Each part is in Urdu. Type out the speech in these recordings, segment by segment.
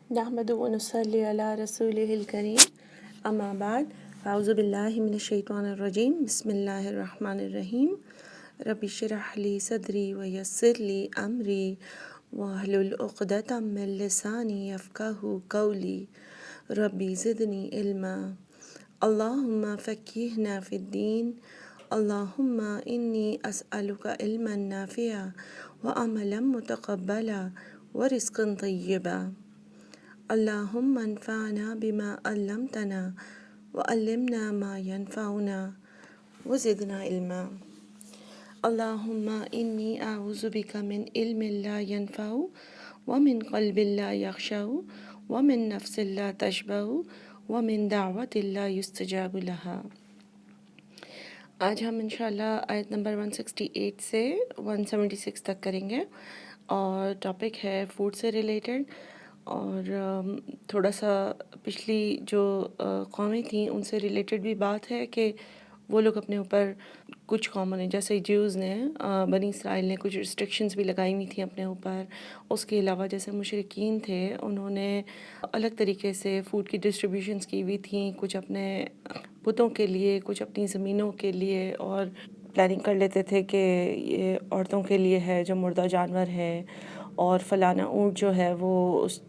نحمده ونصلي على رسوله الكريم اما بعد اعوذ باللہ من الشیطان الرجیم بسم اللہ الرحمن الرحیم رب اشرح لی صدری ویسر لی امری واحلل عقدۃ من لسانی یفقہوا قولی ربی زدنی علما اللہم فقہنا فی الدین اللہم انی اسألک علما نافعا وعملا متقبلا ورزقا طیبا اللہم انفعنا بما علمتنا وعلمنا ما ينفعنا وزدنا علما اللہم انی اعوذ بک من علم لا ينفع ومن قلب لا یخشع ومن نفس لا تشبع ومن دعوت لا یستجاب لها۔ آج ہم انشاءاللہ آیت نمبر 168 سے 176 تک کریں گے، اور ٹاپک ہے فوڈ سے ریلیٹڈ، اور تھوڑا سا پچھلی جو قومیں تھیں ان سے ریلیٹڈ بھی بات ہے کہ وہ لوگ اپنے اوپر کچھ قوموں نے، جیسے جیوز نے، بنی اسرائیل نے کچھ ریسٹرکشنز بھی لگائی ہوئی تھیں اپنے اوپر۔ اس کے علاوہ جیسے مشرکین تھے، انہوں نے الگ طریقے سے فوڈ کی ڈسٹریبیوشنز کی ہوئی تھیں، کچھ اپنے بتوں کے لیے، کچھ اپنی زمینوں کے لیے، اور پلاننگ کر لیتے تھے کہ یہ عورتوں کے لیے ہے جو مردہ جانور ہے، اور فلانا اونٹ جو ہے وہ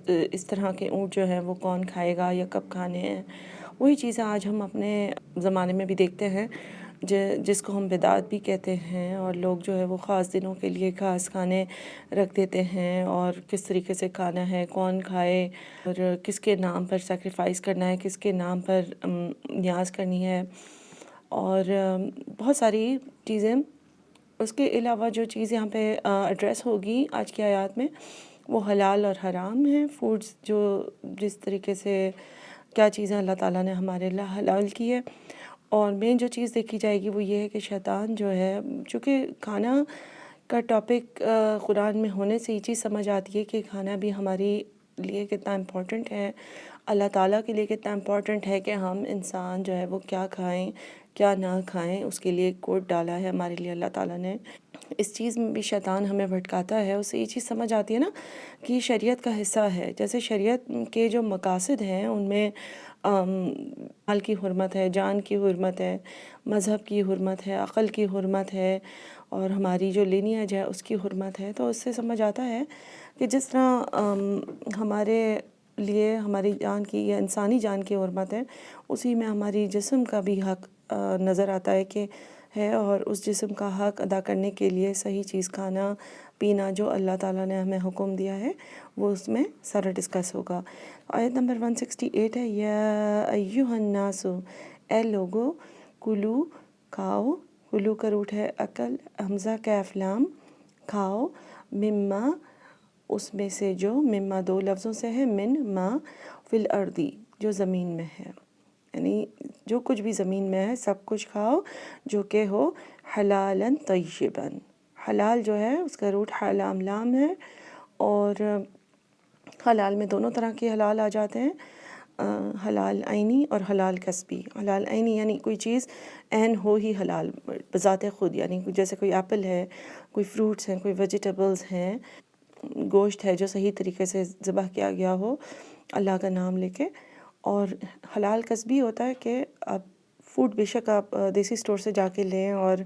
اس طرح کے اونٹ جو ہیں وہ کون کھائے گا یا کب کھانے ہیں۔ وہی چیزیں آج ہم اپنے زمانے میں بھی دیکھتے ہیں، جس کو ہم بدعت بھی کہتے ہیں، اور لوگ جو ہے وہ خاص دنوں کے لیے خاص کھانے رکھ دیتے ہیں، اور کس طریقے سے کھانا ہے، کون کھائے، اور کس کے نام پر سیکریفائس کرنا ہے، کس کے نام پر نیاز کرنی ہے، اور بہت ساری چیزیں۔ اس کے علاوہ جو چیز یہاں پہ ایڈریس ہوگی آج کی آیات میں، وہ حلال اور حرام ہیں فوڈز، جو جس طریقے سے کیا چیزیں اللہ تعالیٰ نے ہمارے لیے حلال کی ہے۔ اور مین جو چیز دیکھی جائے گی وہ یہ ہے کہ شیطان جو ہے، چونکہ کھانا کا ٹاپک قرآن میں ہونے سے یہ چیز سمجھ آتی ہے کہ کھانا بھی ہماری لیے کتنا امپورٹنٹ ہے، اللہ تعالیٰ کے لیے کتنا امپورٹنٹ ہے کہ ہم انسان جو ہے وہ کیا کھائیں کیا نہ کھائیں۔ اس کے لیے ایک کوڈ ڈالا ہے ہمارے لیے اللہ تعالیٰ نے۔ اس چیز میں بھی شیطان ہمیں بھٹکاتا ہے، اسے یہ چیز سمجھ آتی ہے نا کہ شریعت کا حصہ ہے۔ جیسے شریعت کے جو مقاصد ہیں ان میں مال کی حرمت ہے، جان کی حرمت ہے، مذہب کی حرمت ہے، عقل کی حرمت ہے، اور ہماری جو لینیج ہے اس کی حرمت ہے۔ تو اس سے سمجھ آتا ہے کہ جس طرح ہمارے لیے ہماری جان کی یا انسانی جان کی حرمت ہے، اسی میں ہماری جسم کا بھی حق نظر آتا ہے کہ ہے، اور اس جسم کا حق ادا کرنے کے لیے صحیح چیز کھانا پینا جو اللہ تعالیٰ نے ہمیں حکم دیا ہے وہ اس میں سارا ڈسکس ہوگا۔ آیت نمبر 168 ہے، یا ایہا الناس، اے لوگو، کلو کھاؤ، کلو کا روٹ ہے اکل، حمزہ کیف لام، کھاؤ، مما اس میں سے جو، مما دو لفظوں سے ہے، من ما فی الارضی جو زمین میں ہے، یعنی جو کچھ بھی زمین میں ہے سب کچھ کھاؤ جو کہ ہو حلالا طیبا۔ حلال جو ہے اس کا روٹ حلام لام ہے، اور حلال میں دونوں طرح کے حلال آ جاتے ہیں، حلال عینی اور حلال کسبی۔ حلال عینی یعنی کوئی چیز عین ہو ہی حلال بذات خود، یعنی جیسے کوئی ایپل ہے، کوئی فروٹس ہیں، کوئی ویجیٹیبلز ہیں، گوشت ہے جو صحیح طریقے سے ذبح کیا گیا ہو اللہ کا نام لے کے۔ اور حلال کسبی ہوتا ہے کہ آپ فوڈ بے شک آپ دیسی اسٹور سے جا کے لیں اور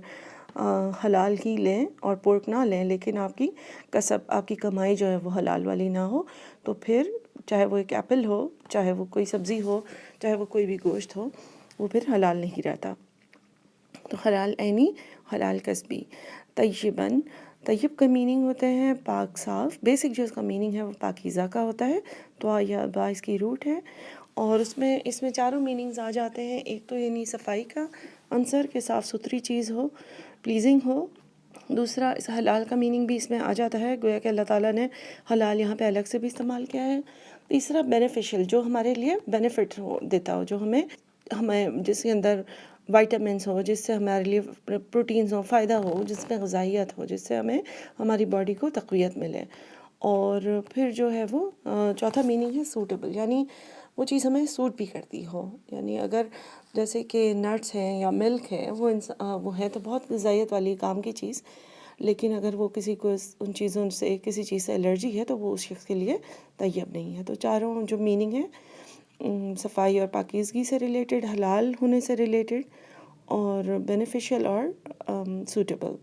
حلال ہی لیں اور پورک نہ لیں، لیکن آپ کی کسب، آپ کی کمائی جو ہے وہ حلال والی نہ ہو، تو پھر چاہے وہ ایک ایپل ہو، چاہے وہ کوئی سبزی ہو، چاہے وہ کوئی بھی گوشت ہو، وہ پھر حلال نہیں رہتا۔ تو حلال عینی، حلال کسبی۔ طیباً، طیب کا میننگ ہوتے ہیں پاک صاف، بیسک جو اس کا میننگ ہے وہ پاکیزہ کا ہوتا ہے، تو یا با اس کی روٹ ہے، اور اس میں چاروں میننگز آ جاتے ہیں۔ ایک تو یعنی صفائی کا عنصر کہ صاف ستھری چیز ہو، پلیزنگ ہو۔ دوسرا اس حلال کا میننگ بھی اس میں آ جاتا ہے، گویا کہ اللہ تعالیٰ نے حلال یہاں پہ الگ سے بھی استعمال کیا ہے۔ تیسرا بینیفیشل، جو ہمارے لیے بینیفٹ دیتا ہو، جو ہمیں جس کے اندر وائٹامنس ہو، جس سے ہمارے لیے پروٹینز ہو، فائدہ ہو، جس میں غذائیت ہو، جس سے ہمیں ہماری باڈی کو تقویت ملے۔ اور پھر جو ہے وہ چوتھا میننگ ہے سوٹیبل، یعنی وہ چیز ہمیں سوٹ بھی کرتی ہو، یعنی اگر جیسے کہ نٹس ہیں یا ملک ہے، وہ ہے تو بہت غذائیت والی کام کی چیز، لیکن اگر وہ کسی کو ان چیزوں سے کسی چیز سے الرجی ہے تو وہ اس شخص کے لیے طیب نہیں ہے۔ تو چاروں جو میننگ ہے صفائی اور پاکیزگی سے ریلیٹڈ، حلال ہونے سے ریلیٹڈ، اور بینیفیشل اور سوٹیبل۔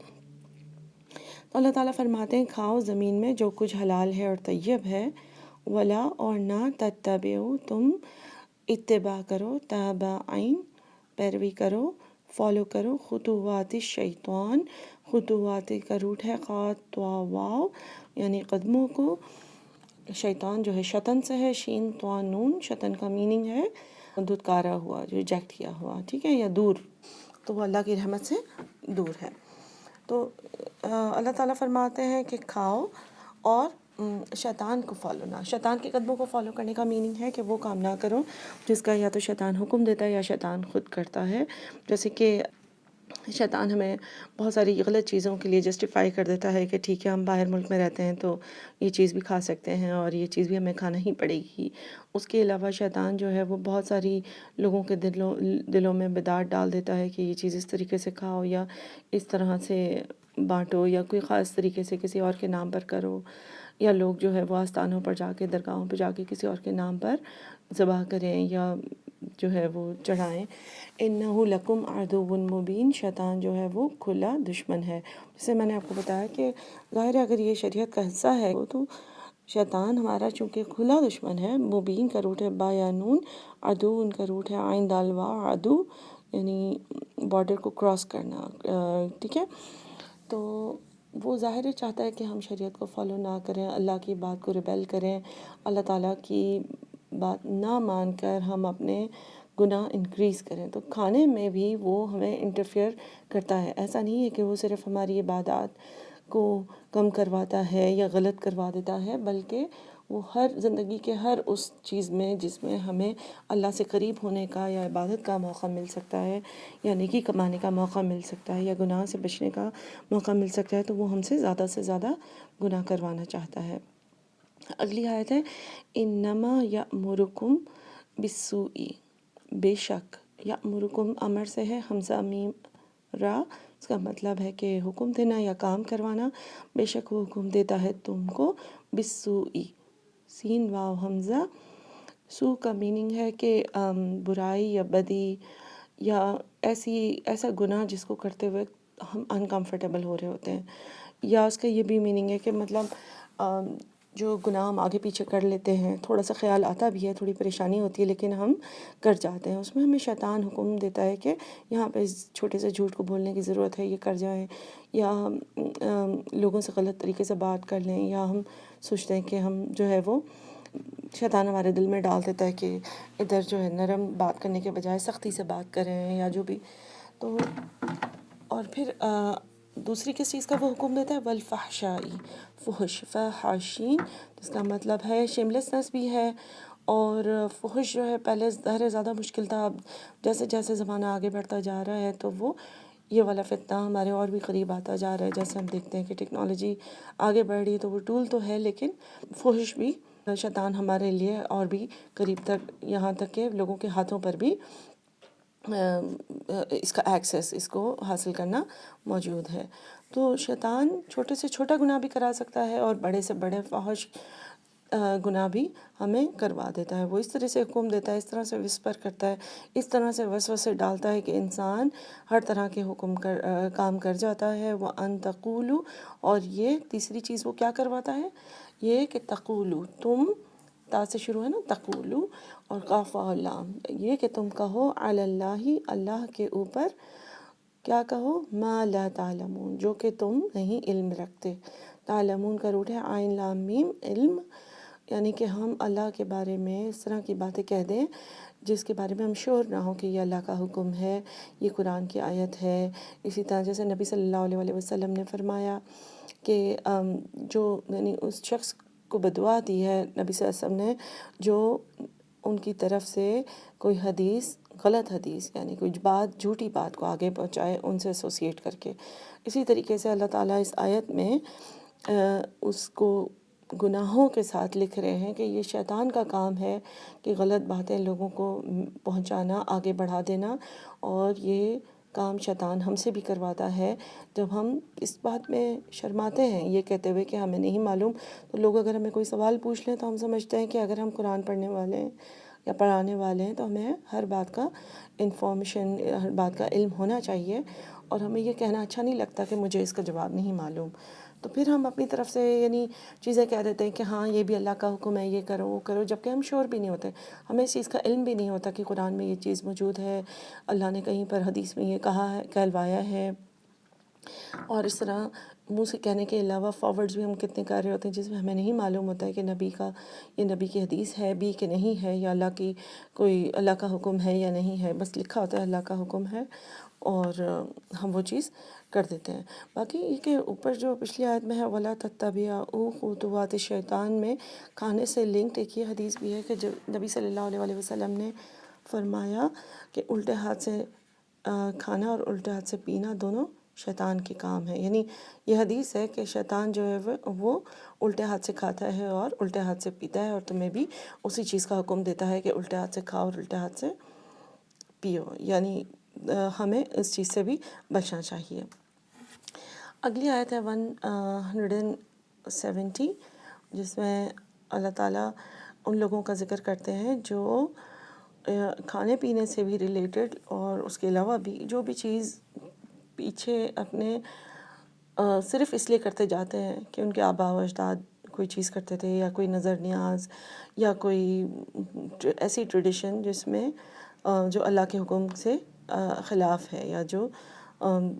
تو اللہ تعالیٰ فرماتے ہیں کھاؤ زمین میں جو کچھ حلال ہے اور طیب ہے، ولا اور نہ تتبعوا تم اتباع کرو، تابعین پیروی کرو، فالو کرو، خطوات الشیطان، خطوات کا روٹ ہے خات تو واو یعنی قدموں کو، شیطان جو ہے شطن سے ہے، شین تو نون، شطن کا میننگ ہے دھتکارا ہوا، جو ریجیکٹ کیا ہوا، ٹھیک ہے، یا دور، تو وہ اللہ کی رحمت سے دور ہے۔ تو اللہ تعالیٰ فرماتے ہیں کہ کھاؤ اور شیطان کو فالو نہ، شیطان کے قدموں کو فالو کرنے کا میننگ ہے کہ وہ کام نہ کرو جس کا یا تو شیطان حکم دیتا ہے یا شیطان خود کرتا ہے۔ جیسے کہ شیطان ہمیں بہت ساری غلط چیزوں کے لیے جسٹیفائی کر دیتا ہے کہ ٹھیک ہے ہم باہر ملک میں رہتے ہیں تو یہ چیز بھی کھا سکتے ہیں اور یہ چیز بھی ہمیں کھانا ہی پڑے گی۔ اس کے علاوہ شیطان جو ہے وہ بہت ساری لوگوں کے دلوں میں بدعت ڈال دیتا ہے کہ یہ چیز اس طریقے سے کھاؤ یا اس طرح سے بانٹو یا کوئی خاص طریقے سے کسی اور کے نام پر کرو، یا لوگ جو ہے وہ آستانوں پر جا کے، درگاہوں پہ جا کے کسی اور کے نام پر ذبح کریں یا جو ہے وہ چڑھائیں۔ اِنَّهُ لَكُمْ عَدُوٌّ مُّبِینٌ، شیطان جو ہے وہ کھلا دشمن ہے۔ جیسے میں نے آپ کو بتایا کہ ظاہر ہے اگر یہ شریعت کا حصہ ہے تو شیطان ہمارا چونکہ کھلا دشمن ہے۔ مبین کا روٹ ہے با یا نون، عدو ان کا روٹ ہے عین دال واو، عدو یعنی بارڈر کو کراس کرنا، ٹھیک ہے۔ تو وہ ظاہر چاہتا ہے کہ ہم شریعت کو فالو نہ کریں، اللہ کی بات کو ریبیل کریں، اللہ تعالیٰ کی بات نہ مان کر ہم اپنے گناہ انکریز کریں۔ تو کھانے میں بھی وہ ہمیں انٹرفیئر کرتا ہے۔ ایسا نہیں ہے کہ وہ صرف ہماری عبادات کو کم کرواتا ہے یا غلط کروا دیتا ہے، بلکہ وہ ہر زندگی کے ہر اس چیز میں جس میں ہمیں اللہ سے قریب ہونے کا یا عبادت کا موقع مل سکتا ہے یا نیکی کمانے کا موقع مل سکتا ہے یا گناہ سے بچنے کا موقع مل سکتا ہے، تو وہ ہم سے زیادہ گناہ کروانا چاہتا ہے۔ اگلی آیت ہے انما یأمرکم بالسوء، بے شک، یأمرکم امر سے ہے، حمزہ میم را، اس کا مطلب ہے کہ حکم دینا یا کام کروانا، بے شک وہ حکم دیتا ہے تم کو، بالسوء، سین واو حمزہ، سو کا میننگ ہے کہ برائی یا بدی یا ایسا گناہ جس کو کرتے ہوئے ہم انکمفرٹیبل ہو رہے ہوتے ہیں، یا اس کا یہ بھی میننگ ہے کہ مطلب جو گناہ ہم آگے پیچھے کر لیتے ہیں، تھوڑا سا خیال آتا بھی ہے، تھوڑی پریشانی ہوتی ہے، لیکن ہم کر جاتے ہیں، اس میں ہمیں شیطان حکم دیتا ہے کہ یہاں پہ اس چھوٹے سے جھوٹ کو بولنے کی ضرورت ہے، یہ کر جائیں، یا لوگوں سے غلط طریقے سے بات کر لیں، یا ہم سوچتے ہیں کہ ہم جو ہے وہ شیطان ہمارے دل میں ڈال دیتا ہے کہ ادھر جو ہے نرم بات کرنے کے بجائے سختی سے بات کریں یا جو بھی۔ تو اور پھر دوسری کس چیز کا وہ حکم دیتا ہے، والفحشاء، فحش، فحاشین، جس کا مطلب ہے شیملیسنس بھی ہے، اور فحش جو ہے پہلے ظاہر زیادہ مشکل تھا، اب جیسے جیسے زمانہ آگے بڑھتا جا رہا ہے تو وہ یہ والا فتنہ ہمارے اور بھی قریب آتا جا رہا ہے۔ جیسے ہم دیکھتے ہیں کہ ٹیکنالوجی آگے بڑھ رہی ہے تو وہ ٹول تو ہے، لیکن فحش بھی شیطان ہمارے لیے اور بھی قریب تک، یہاں تک کہ لوگوں کے ہاتھوں پر بھی اس کا ایکسیس، اس کو حاصل کرنا موجود ہے۔ تو شیطان چھوٹے سے چھوٹا گناہ بھی کرا سکتا ہے اور بڑے سے بڑے فحش گناہ بھی ہمیں کروا دیتا ہے۔ وہ اس طرح سے حکم دیتا ہے، اس طرح سے وسپر کرتا ہے، اس طرح سے وسوسے ڈالتا ہے کہ انسان ہر طرح کے کام کر جاتا ہے۔ وَأَن تَقُولُوا، اور یہ تیسری چیز وہ کیا کرواتا ہے، یہ کہ تقولو، تم، تا سے شروع ہے نا، تقولو اور قاف و لام، یہ کہ تم کہو علی اللہ، اللہ کے اوپر، کیا کہو، ما لا تعلمون، جو کہ تم نہیں علم رکھتے۔ تعلمون کا روٹ ہے عین لام میم، علم، یعنی کہ ہم اللہ کے بارے میں اس طرح کی باتیں کہہ دیں جس کے بارے میں ہم شور نہ ہوں کہ یہ اللہ کا حکم ہے، یہ قرآن کی آیت ہے۔ اسی طرح جیسے نبی صلی اللہ علیہ وسلم نے فرمایا کہ جو یعنی اس شخص کو بدعا دی ہے نبی صلی اللہ علیہ وسلم نے جو ان کی طرف سے کوئی حدیث، غلط حدیث یعنی کوئی بات، جھوٹی بات کو آگے پہنچائے ان سے ایسوسیٹ کر کے۔ اسی طریقے سے اللہ تعالیٰ اس آیت میں اس کو گناہوں کے ساتھ لکھ رہے ہیں کہ یہ شیطان کا کام ہے کہ غلط باتیں لوگوں کو پہنچانا، آگے بڑھا دینا، اور یہ کام شیطان ہم سے بھی کرواتا ہے جب ہم اس بات میں شرماتے ہیں یہ کہتے ہوئے کہ ہمیں نہیں معلوم. تو لوگ اگر ہمیں کوئی سوال پوچھ لیں تو ہم سمجھتے ہیں کہ اگر ہم قرآن پڑھنے والے ہیں یا پڑھانے والے ہیں تو ہمیں ہر بات کا انفارمیشن، ہر بات کا علم ہونا چاہیے، اور ہمیں یہ کہنا اچھا نہیں لگتا کہ مجھے اس کا جواب نہیں معلوم. تو پھر ہم اپنی طرف سے یعنی چیزیں کہہ دیتے ہیں کہ ہاں یہ بھی اللہ کا حکم ہے، یہ کرو وہ کرو، جبکہ ہم شور بھی نہیں ہوتے، ہمیں اس چیز کا علم بھی نہیں ہوتا کہ قرآن میں یہ چیز موجود ہے، اللہ نے کہیں پر حدیث میں یہ کہا ہے، کہلوایا ہے. اور اس طرح منہ سے کہنے کے علاوہ فارورڈز بھی ہم کتنے کر رہے ہوتے ہیں جس میں ہمیں نہیں معلوم ہوتا ہے کہ نبی کا یہ نبی کی حدیث ہے بھی کہ نہیں ہے، یا اللہ کی کوئی اللہ کا حکم ہے یا نہیں ہے. بس لکھا ہوتا ہے اللہ کا حکم ہے اور ہم وہ چیز کر دیتے ہیں. باقی یہ کہ اوپر جو پچھلی آیت میں ہے وَلَا تَتَّبِعُوا خُطُوَاتِ الشَّیطان میں کھانے سے لنکڈ ایک یہ حدیث بھی ہے کہ جو نبی صلی اللہ علیہ وسلم نے فرمایا کہ الٹے ہاتھ سے کھانا اور الٹے ہاتھ سے پینا دونوں شیطان کے کام ہے. یعنی یہ حدیث ہے کہ شیطان جو ہے وہ الٹے ہاتھ سے کھاتا ہے اور الٹے ہاتھ سے پیتا ہے، اور تمہیں بھی اسی چیز کا حکم دیتا ہے کہ الٹے ہاتھ سے کھاؤ اور الٹے ہاتھ سے پیو. یعنی ہمیں اس چیز سے بھی بچنا چاہیے. اگلی آیت ہے 170 جس میں اللہ تعالیٰ ان لوگوں کا ذکر کرتے ہیں جو کھانے پینے سے بھی ریلیٹڈ اور اس کے علاوہ بھی جو بھی چیز پیچھے اپنے صرف اس لیے کرتے جاتے ہیں کہ ان کے آباء و اجداد کوئی چیز کرتے تھے، یا کوئی نظر نیاز یا کوئی ایسی ٹریڈیشن جس میں جو اللہ کے حکم سے خلاف ہے، یا جو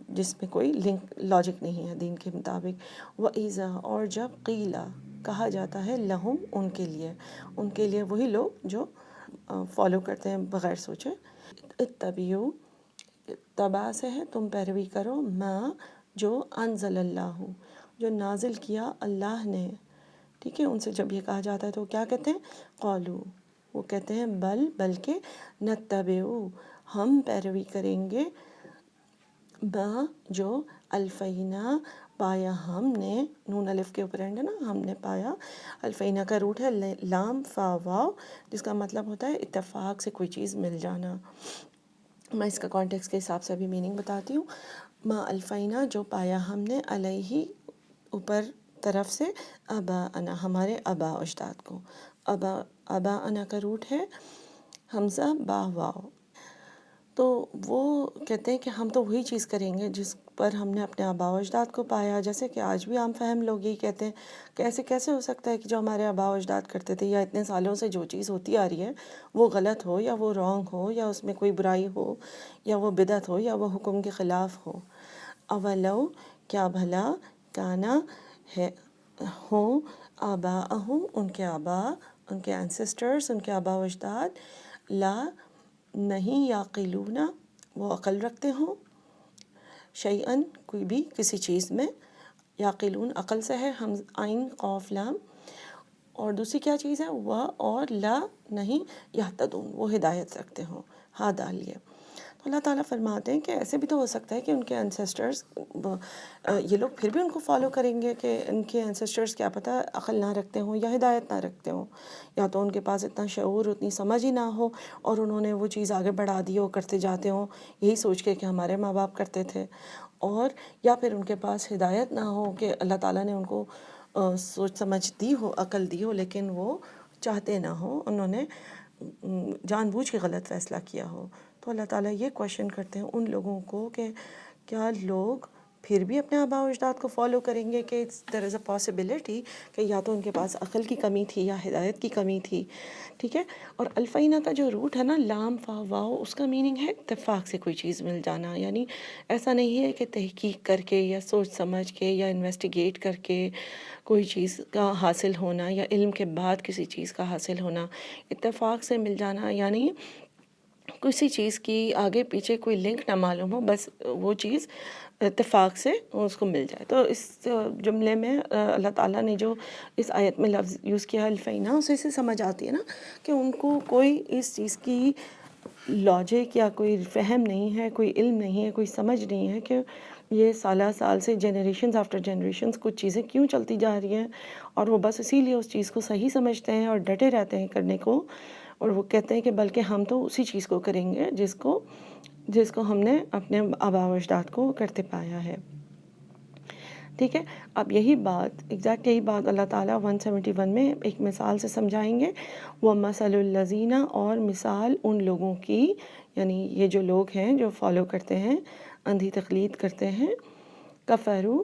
جس میں کوئی لنک لاجک نہیں ہے دین کے مطابق. وَإِذَا اور جب قیلا کہا جاتا ہے لہم ان کے لیے وہی لوگ جو فالو کرتے ہیں بغیر سوچے. اتبعوا تبع سے ہے تم پیروی کرو، ما جو انزل اللہ جو نازل کیا اللہ نے. ٹھیک ہے، ان سے جب یہ کہا جاتا ہے تو وہ کیا کہتے ہیں؟ قالو وہ کہتے ہیں بلکہ نتبعو ہم پیروی کریں گے، ما جو الفینا پایا ہم نے، نون الف کے اوپر اینڈ ہے نا، ہم نے پایا. الفینا کا روٹ ہے لام فا واو جس کا مطلب ہوتا ہے اتفاق سے کوئی چیز مل جانا. میں اس کا کانٹیکس کے حساب سے ابھی میننگ بتاتی ہوں. ما الفینا جو پایا ہم نے، علیہ اوپر طرف سے، ابا انا ہمارے آباء و اجداد کو. ابا انا کا روٹ ہے حمزہ با واو. تو وہ کہتے ہیں کہ ہم تو وہی چیز کریں گے جس پر ہم نے اپنے آباء و اجداد کو پایا. جیسے کہ آج بھی عام فہم لوگ یہی کہتے ہیں کہ ایسے کیسے ہو سکتا ہے کہ جو ہمارے آباء و اجداد کرتے تھے یا اتنے سالوں سے جو چیز ہوتی آ رہی ہے وہ غلط ہو، یا وہ رانگ ہو، یا اس میں کوئی برائی ہو، یا وہ بدعت ہو، یا وہ حکم کے خلاف ہو. اولو کیا بھلا کانا ہے ہوں آباءہم ان کے آباء، ان کے اینسسٹرز، ان کے آباء و اجداد، لا نہیں یعقلون وہ عقل رکھتے ہوں، شیئن کوئی بھی کسی چیز میں. یعقلون عقل سے ہے، ہم عین قاف لام. اور دوسری کیا چیز ہے؟ وہ اور لا نہیں یہتدون وہ ہدایت رکھتے ہوں. ہاں ڈالیے. تو اللہ تعالیٰ فرماتے ہیں کہ ایسے بھی تو ہو سکتا ہے کہ ان کے انسیسٹرز یہ لوگ پھر بھی ان کو فالو کریں گے کہ ان کے انسیسٹرز کیا پتہ عقل نہ رکھتے ہوں یا ہدایت نہ رکھتے ہوں، یا تو ان کے پاس اتنا شعور، اتنی سمجھ ہی نہ ہو اور انہوں نے وہ چیز آگے بڑھا دی ہو، کرتے جاتے ہوں یہی سوچ کے کہ ہمارے ماں باپ کرتے تھے. اور یا پھر ان کے پاس ہدایت نہ ہو کہ اللہ تعالیٰ نے ان کو سوچ سمجھ دی ہو، عقل دی ہو، لیکن وہ چاہتے نہ ہو، انہوں نے جان بوجھ کے غلط فیصلہ کیا ہو. تو اللہ تعالیٰ یہ کویشچن کرتے ہیں ان لوگوں کو کہ کیا لوگ پھر بھی اپنے آباء و اجداد کو فالو کریں گے؟ کہ دیر از اے پاسبلٹی کہ یا تو ان کے پاس عقل کی کمی تھی یا ہدایت کی کمی تھی. ٹھیک ہے. اور الفینہ کا جو روٹ ہے نا لام فا واو، اس کا میننگ ہے اتفاق سے کوئی چیز مل جانا. یعنی ایسا نہیں ہے کہ تحقیق کر کے یا سوچ سمجھ کے یا انویسٹیگیٹ کر کے کوئی چیز کا حاصل ہونا، یا علم کے بعد کسی چیز کا حاصل ہونا. اتفاق سے مل جانا یعنی کسی چیز کی آگے پیچھے کوئی لنک نہ معلوم ہو، بس وہ چیز اتفاق سے اس کو مل جائے. تو اس جملے میں اللہ تعالیٰ نے جو اس آیت میں لفظ یوز کیا الفینہ، اسے سے سمجھ آتی ہے نا کہ ان کو کوئی اس چیز کی لاجک یا کوئی فہم نہیں ہے، کوئی علم نہیں ہے، کوئی سمجھ نہیں ہے کہ یہ سالہ سال سے جنریشنز آفٹر جنریشنز کچھ چیزیں کیوں چلتی جا رہی ہیں، اور وہ بس اسی لیے اس چیز کو صحیح سمجھتے ہیں اور ڈٹے رہتے ہیں کرنے کو. اور وہ کہتے ہیں کہ بلکہ ہم تو اسی چیز کو کریں گے جس کو جس کو ہم نے اپنے آباء و اجداد کو کرتے پایا ہے. ٹھیک ہے. اب یہی بات ایگزیکٹ یہی بات اللہ تعالیٰ 171 میں ایک مثال سے سمجھائیں گے. وَمَثَلُ الَّذِينَ اور مثال ان لوگوں کی، یعنی یہ جو لوگ ہیں جو فالو کرتے ہیں، اندھی تقلید کرتے ہیں، کفروا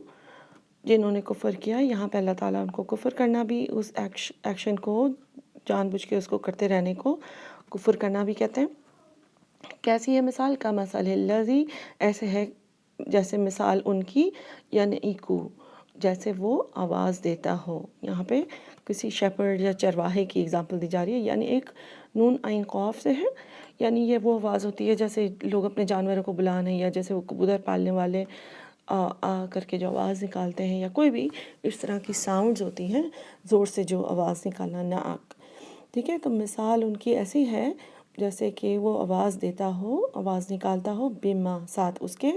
جنہوں نے کفر کیا. یہاں پہ اللہ تعالیٰ ان کو کفر کرنا بھی، اس ایکشن کو جان بوجھ کے اس کو کرتے رہنے کو کفر کرنا بھی کہتے ہیں. کیسی ہے مثال؟ کَمَثَلِ الَّذِی ایسے ہے جیسے مثال ان کی، یعنی جیسے وہ آواز دیتا ہو. یہاں پہ کسی شیپرڈ یا چرواہے کی اگزامپل دی جا رہی ہے، یعنی ایک نون عین قاف سے ہے. یعنی یہ وہ آواز ہوتی ہے جیسے لوگ اپنے جانوروں کو بلانے، یا جیسے وہ کبوتر پالنے والے آ کر کے جو آواز نکالتے ہیں، یا کوئی بھی اس طرح کی ساؤنڈز ہوتی ہیں زور سے جو آواز نکالنا، ناک. ٹھیک ہے. تو مثال ان کی ایسی ہے جیسے کہ وہ آواز دیتا ہو، آواز نکالتا ہو، بما ساتھ اس کے،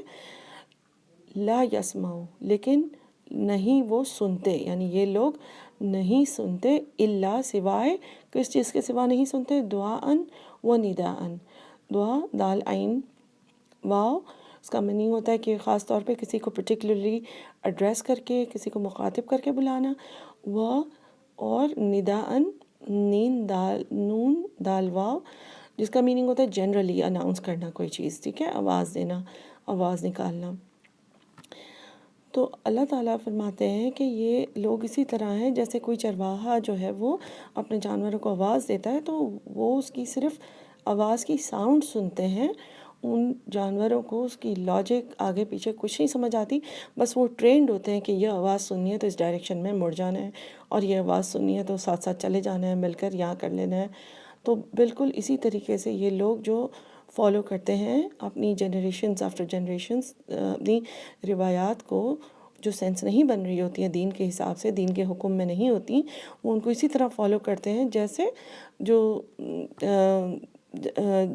لا یسمعو لیکن نہیں وہ سنتے. یعنی یہ لوگ نہیں سنتے، الا سوائے کس چیز کے سوا نہیں سنتے؟ دعاءً و نداءً. دعا دال عین واو، اس کا میننگ ہوتا ہے کہ خاص طور پہ کسی کو پرٹیکولرلی ایڈریس کر کے، کسی کو مخاطب کر کے بلانا. اور نداءً نون دال واو، جس کا میننگ ہوتا ہے جنرلی اناؤنس کرنا کوئی چیز. ٹھیک ہے. آواز دینا، آواز نکالنا. تو اللہ تعالیٰ فرماتے ہیں کہ یہ لوگ اسی طرح ہیں جیسے کوئی چرواہا جو ہے وہ اپنے جانوروں کو آواز دیتا ہے، تو وہ اس کی صرف آواز کی ساؤنڈ سنتے ہیں. ان جانوروں کو اس کی لاجک آگے پیچھے کچھ نہیں سمجھ آتی، بس وہ ٹرینڈ ہوتے ہیں کہ یہ آواز سننی ہے تو اس ڈائریکشن میں مڑ جانا ہے، اور یہ آواز سننی ہے تو ساتھ ساتھ چلے جانا ہے، مل کر یہاں کر لینا ہے. تو بالکل اسی طریقے سے یہ لوگ جو فالو کرتے ہیں اپنی جنریشنز آفٹر جنریشنز، اپنی روایات کو جو سینس نہیں بن رہی ہوتی ہیں دین کے حساب سے، دین کے حکم میں نہیں ہوتی، وہ ان کو اسی طرح فالو کرتے ہیں جیسے جو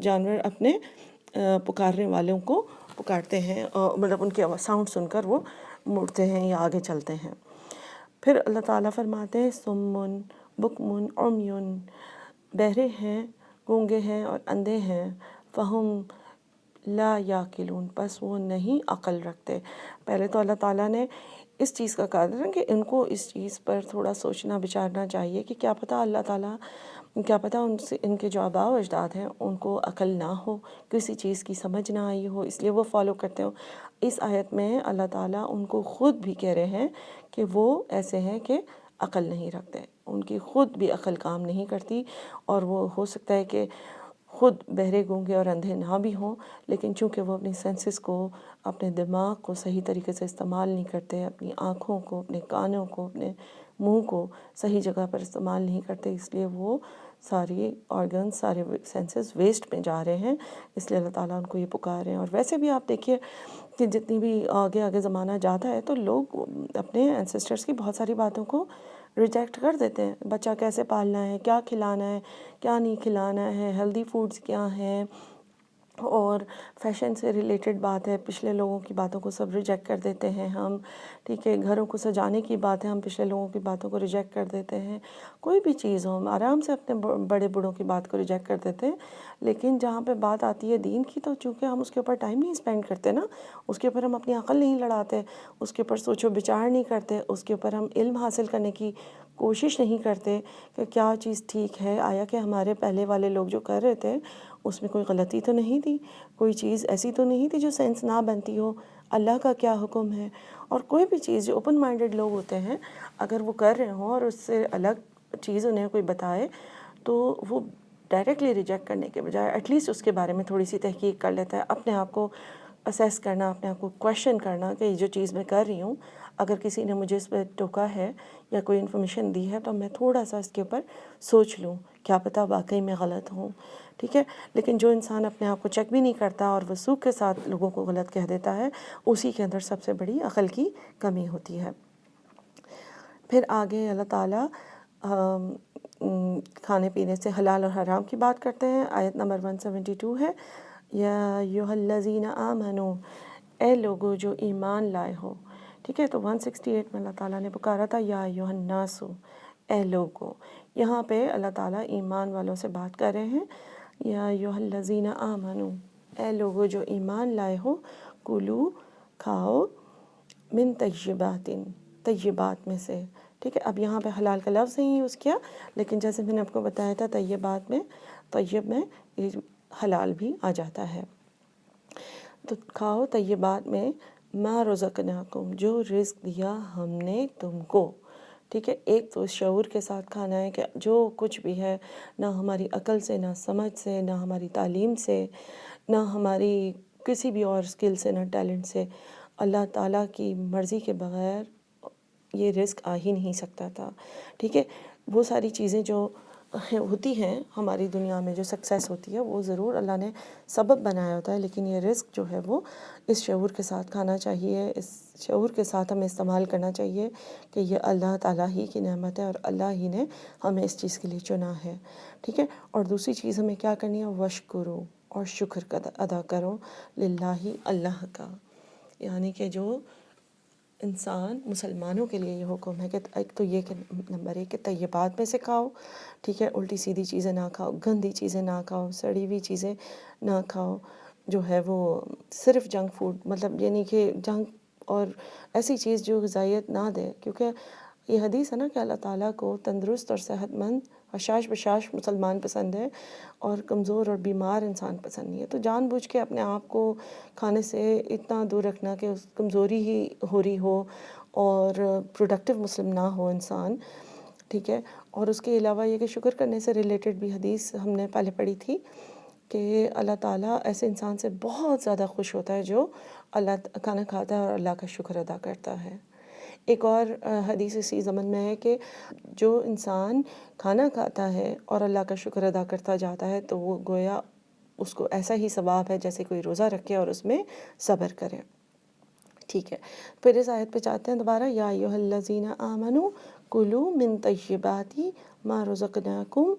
جانور اپنے پکارنے والوں کو پکارتے ہیں، مطلب ان کی ساؤنڈ سن کر وہ مڑتے ہیں یا آگے چلتے ہیں. پھر اللہ تعالیٰ فرماتے ہیں سمن بکمن عمیون، بہرے ہیں، گونگے ہیں اور اندھے ہیں. فہم لا یاقلون پس وہ نہیں عقل رکھتے. پہلے تو اللہ تعالیٰ نے اس چیز کا کہا تھا کہ ان کو اس چیز پر تھوڑا سوچنا بچارنا چاہیے کہ کیا پتہ اللہ تعالیٰ، کیا پتہ ان کے جو آباء و اجداد ہیں ان کو عقل نہ ہو، کسی چیز کی سمجھ نہ آئی ہو، اس لیے وہ فالو کرتے ہو. اس آیت میں اللہ تعالیٰ ان کو خود بھی کہہ رہے ہیں کہ وہ ایسے ہیں کہ عقل نہیں رکھتے، ان کی خود بھی عقل کام نہیں کرتی. اور وہ ہو سکتا ہے کہ خود بہرے گونگے اور اندھے نہ بھی ہوں، لیکن چونکہ وہ اپنی سینسز کو، اپنے دماغ کو صحیح طریقے سے استعمال نہیں کرتے، اپنی آنکھوں کو، اپنے کانوں کو، اپنے منہ کو صحیح جگہ پر استعمال نہیں کرتے، اس لیے وہ ساری آرگنز، سارے سینسز ویسٹ میں جا رہے ہیں. اس لیے اللہ تعالیٰ ان کو یہ پکار رہے ہیں. اور ویسے بھی آپ دیکھیے کہ جتنی بھی آگے آگے زمانہ جاتا ہے تو لوگ اپنے اینسسٹرز کی بہت ساری باتوں کو ریجیکٹ کر دیتے ہیں. بچہ کیسے پالنا ہے، کیا کھلانا ہے، کیا نہیں کھلانا ہے، ہیلدی فوڈز کیا ہیں، اور فیشن سے ریلیٹڈ بات ہے، پچھلے لوگوں کی باتوں کو سب ریجیکٹ کر دیتے ہیں ہم. ٹھیک ہے. گھروں کو سجانے کی بات ہے، ہم پچھلے لوگوں کی باتوں کو ریجیکٹ کر دیتے ہیں. کوئی بھی چیز ہو ہم آرام سے اپنے بڑے بوڑھوں کی بات کو ریجیکٹ کر دیتے ہیں. لیکن جہاں پہ بات آتی ہے دین کی، تو چونکہ ہم اس کے اوپر ٹائم نہیں اسپینڈ کرتے نا، اس کے اوپر ہم اپنی عقل نہیں لڑاتے، اس کے اوپر سوچ و بچار نہیں کرتے، اس کے اوپر ہم علم حاصل کرنے کی کوشش نہیں کرتے کہ کیا چیز ٹھیک ہے، آیا کہ ہمارے پہلے والے لوگ جو کر رہے تھے اس میں کوئی غلطی تو نہیں تھی، کوئی چیز ایسی تو نہیں تھی جو سینس نہ بنتی ہو، اللہ کا کیا حکم ہے. اور کوئی بھی چیز جو اوپن مائنڈڈ لوگ ہوتے ہیں اگر وہ کر رہے ہوں اور اس سے الگ چیز انہیں کوئی بتائے تو وہ ڈائریکٹلی ریجیکٹ کرنے کے بجائے ایٹ لیسٹ اس کے بارے میں تھوڑی سی تحقیق کر لیتا ہے. اپنے آپ کو اسیس کرنا، اپنے آپ کو کویشچن کرنا کہ یہ جو چیز میں کر رہی ہوں، اگر کسی نے مجھے اس پہ ٹوکا ہے یا کوئی انفارمیشن دی ہے تو میں تھوڑا سا اس کے اوپر سوچ لوں، کیا پتہ واقعی میں غلط ہوں. ٹھیک ہے. لیکن جو انسان اپنے آپ کو چیک بھی نہیں کرتا اور وثوق کے ساتھ لوگوں کو غلط کہہ دیتا ہے، اسی کے اندر سب سے بڑی عقل کی کمی ہوتی ہے. پھر آگے اللہ تعالیٰ کھانے پینے سے حلال اور حرام کی بات کرتے ہیں. آیت نمبر 172 ہے، یا ایھا الذین آمنوا، اے لوگو جو ایمان لائے ہو. ٹھیک ہے. تو 168 میں اللہ تعالیٰ نے پکارا تھا یا ایھا الناس، اے لوگو. یہاں پہ اللہ تعالیٰ ایمان والوں سے بات کر رہے ہیں، یا ایھا الذین آمنوا، اے لوگو جو ایمان لائے ہو، کلو کھاؤ، من طیبات میں سے، ٹھیک ہے۔ اب یہاں پہ حلال کا لفظ نہیں یوز کیا، لیکن جیسے میں نے آپ کو بتایا تھا طیب میں یہ حلال بھی آ جاتا ہے۔ تو کھاؤ طیبات میں، ما رزقناکم، جو رزق دیا ہم نے تم کو، ٹھیک ہے۔ ایک تو شعور کے ساتھ کھانا ہے کہ جو کچھ بھی ہے، نہ ہماری عقل سے، نہ سمجھ سے، نہ ہماری تعلیم سے، نہ ہماری کسی بھی اور اسکل سے، نہ ٹیلنٹ سے، اللہ تعالیٰ کی مرضی کے بغیر یہ رزق آ ہی نہیں سکتا تھا، ٹھیک ہے۔ وہ ساری چیزیں جو ہوتی ہیں ہماری دنیا میں، جو سکسیس ہوتی ہے، وہ ضرور اللہ نے سبب بنایا ہوتا ہے، لیکن یہ رزق جو ہے وہ اس شعور کے ساتھ کھانا چاہیے، اس شعور کے ساتھ ہمیں استعمال کرنا چاہیے کہ یہ اللہ تعالیٰ ہی کی نعمت ہے اور اللہ ہی نے ہمیں اس چیز کے لیے چنا ہے، ٹھیک ہے۔ اور دوسری چیز ہمیں کیا کرنی ہے، وشکرو، اور شکر ادا کرو، للہ، اللہ کا، یعنی کہ جو انسان مسلمانوں کے لیے یہ حکم ہے کہ ایک تو یہ کہ نمبر 1 کہ طیبات میں سے کھاؤ، ٹھیک ہے، الٹی سیدھی چیزیں نہ کھاؤ، گندی چیزیں نہ کھاؤ، سڑی ہوئی چیزیں نہ کھاؤ، جو ہے وہ صرف جنک فوڈ، مطلب یعنی کہ جنک اور ایسی چیز جو غذائیت نہ دے، کیونکہ یہ حدیث ہے نا کہ اللہ تعالیٰ کو تندرست اور صحت مند حشاش بشاش مسلمان پسند ہے، اور کمزور اور بیمار انسان پسند نہیں ہے۔ تو جان بوجھ کے اپنے آپ کو کھانے سے اتنا دور رکھنا کہ اس کمزوری ہی ہو رہی ہو اور پروڈکٹیو مسلم نہ ہو انسان، ٹھیک ہے۔ اور اس کے علاوہ یہ کہ شکر کرنے سے ریلیٹڈ بھی حدیث ہم نے پہلے پڑھی تھی کہ اللہ تعالیٰ ایسے انسان سے بہت زیادہ خوش ہوتا ہے جو اللہ کھانا کھاتا ہے اور اللہ کا شکر ادا کرتا ہے۔ ایک اور حدیث اسی ضمن میں ہے کہ جو انسان کھانا کھاتا ہے اور اللہ کا شکر ادا کرتا جاتا ہے تو وہ گویا اس کو ایسا ہی ثواب ہے جیسے کوئی روزہ رکھے اور اس میں صبر کرے، ٹھیک ہے۔ پھر اس آیت پہ چاہتے ہیں دوبارہ، یا ایھا الذین آمنوا کلوا من طیبات ما رزقناکم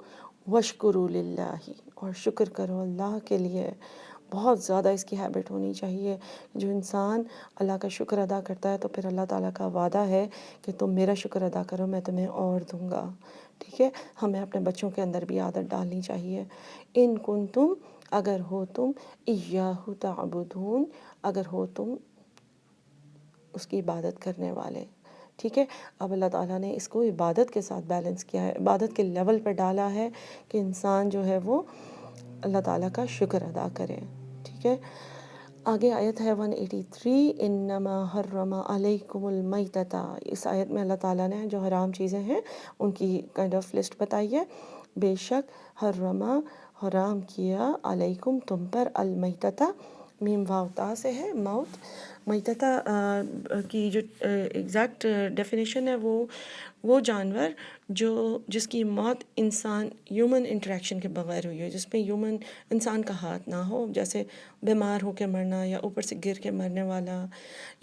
واشکروا للہ، اور شکر کرو اللہ کے لیے۔ بہت زیادہ اس کی ہیبٹ ہونی چاہیے۔ جو انسان اللہ کا شکر ادا کرتا ہے تو پھر اللہ تعالیٰ کا وعدہ ہے کہ تم میرا شکر ادا کرو، میں تمہیں اور دوں گا، ٹھیک ہے۔ ہمیں اپنے بچوں کے اندر بھی عادت ڈالنی چاہیے، ان کنتم، اگر ہو تم، ایاہ تعبدون، اگر ہو تم اس کی عبادت کرنے والے، ٹھیک ہے۔ اب اللہ تعالیٰ نے اس کو عبادت کے ساتھ بیلنس کیا ہے، عبادت کے لیول پہ ڈالا ہے کہ انسان جو ہے وہ اللہ تعالیٰ کا شکر ادا کرے، ٹھیک ہے۔ آگے آیت ہے 183، انما حرم علیکم المیتۃ، اس آیت میں اللہ تعالیٰ نے جو حرام چیزیں ہیں ان کی کائنڈ آف لسٹ بتائی ہے۔ بے شک حرام کیا، علیکم تم پر، المیتۃ، میم واو تا سے ہے موت۔ میتۃ کی جو ایگزیکٹ ڈیفینیشن ہے وہ جانور جس کی موت ہیومن انٹریکشن کے بغیر ہوئی ہو، جس پہ انسان کا ہاتھ نہ ہو، جیسے بیمار ہو کے مرنا، یا اوپر سے گر کے مرنے والا،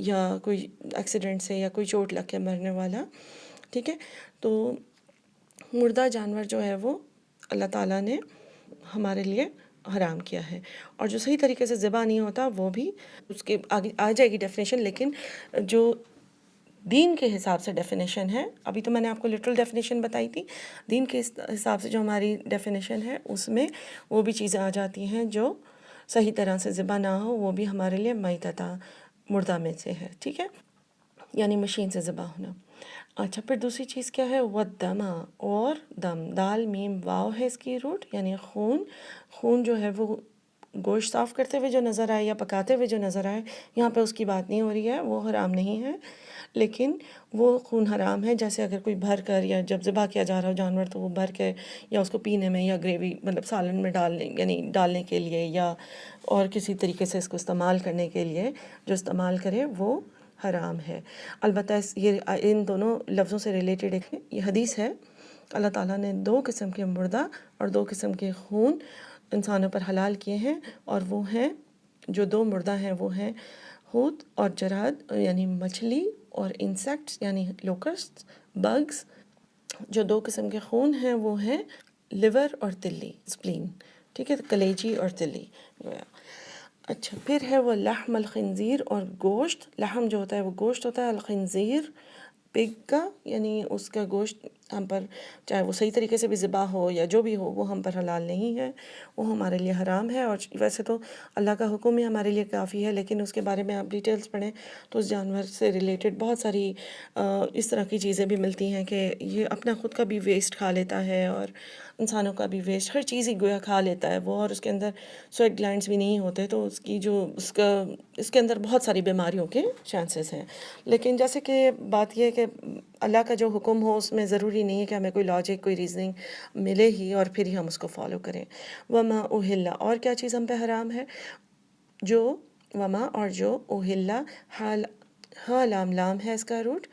یا کوئی ایکسیڈنٹ سے یا کوئی چوٹ لگ کے مرنے والا، ٹھیک ہے۔ تو مردہ جانور جو ہے وہ اللہ تعالیٰ نے ہمارے لیے حرام کیا ہے، اور جو صحیح طریقے سے ذبح نہیں ہوتا وہ بھی اس کے آگے آ جائے گی ڈیفینیشن، لیکن جو دین کے حساب سے ڈیفینیشن ہے، ابھی تو میں نے آپ کو لٹرل ڈیفینیشن بتائی تھی، دین کے حساب سے جو ہماری ڈیفینیشن ہے اس میں وہ بھی چیزیں آ جاتی ہیں جو صحیح طرح سے ذبح نہ ہو، وہ بھی ہمارے لیے میتۃ، مردہ میں سے ہے، ٹھیک ہے، یعنی مشین سے ذبح ہونا۔ اچھا، پھر دوسری چیز کیا ہے، والدم، اور دم، دال میم واو ہے اس کی روٹ، یعنی خون جو ہے وہ گوشت صاف کرتے ہوئے جو نظر آئے یا پکاتے ہوئے جو نظر آئے، یہاں پہ اس کی بات نہیں ہو رہی ہے، وہ حرام نہیں ہے، لیکن وہ خون حرام ہے جیسے اگر کوئی بھر کر، یا جب ذبح کیا جا رہا ہو جانور تو وہ بھر کے، یا اس کو پینے میں، یا گریوی مطلب سالن میں ڈالنے کے لیے، یا اور کسی طریقے سے اس کو استعمال کرنے کے لیے جو استعمال کرے وہ حرام ہے۔ البتہ یہ ان دونوں لفظوں سے ریلیٹڈ ایک یہ حدیث ہے، اللہ تعالیٰ نے 2 قسم کے مردہ اور 2 قسم کے خون انسانوں پر حلال کیے ہیں، اور وہ ہیں جو 2 مردہ ہیں وہ ہیں حوت اور جراد، یعنی مچھلی، اور انسیکٹس یعنی لوکسٹ، بگز۔ جو 2 قسم کے خون ہیں وہ ہیں لیور اور تلی، سپلین، ٹھیک ہے، کلیجی اور تلی گویا۔ اچھا، پھر ہے وہ لحم الخنزیر، اور گوشت، لحم جو ہوتا ہے وہ گوشت ہوتا ہے، الخنزیر پگ کا، یعنی اس کا گوشت ہم پر چاہے وہ صحیح طریقے سے بھی ذبح ہو یا جو بھی ہو وہ ہم پر حلال نہیں ہے، وہ ہمارے لیے حرام ہے۔ اور ویسے تو اللہ کا حکم ہی ہمارے لیے کافی ہے، لیکن اس کے بارے میں آپ ڈیٹیلز پڑھیں تو اس جانور سے ریلیٹڈ بہت ساری اس طرح کی چیزیں بھی ملتی ہیں کہ یہ اپنا خود کا بھی ویسٹ کھا لیتا ہے اور انسانوں کا بھی ویسٹ، ہر چیز ہی گویا کھا لیتا ہے وہ، اور اس کے اندر سویٹ گلینڈز بھی نہیں ہوتے، تو اس کی جو اس کے اندر بہت ساری بیماریوں کے چانسز ہیں۔ لیکن جیسے کہ بات یہ ہے کہ اللہ کا جو حکم ہو اس میں ضروری نہیں ہے کہ ہمیں کوئی لاجک کوئی ریزننگ ملے ہی اور پھر ہی ہم اس کو فالو کریں۔ وما اوہلا، اور کیا چیز ہم پہ حرام ہے؟ جو وما اور جو اوہلا، حال ہاں لام لام ہے اس کا روٹ،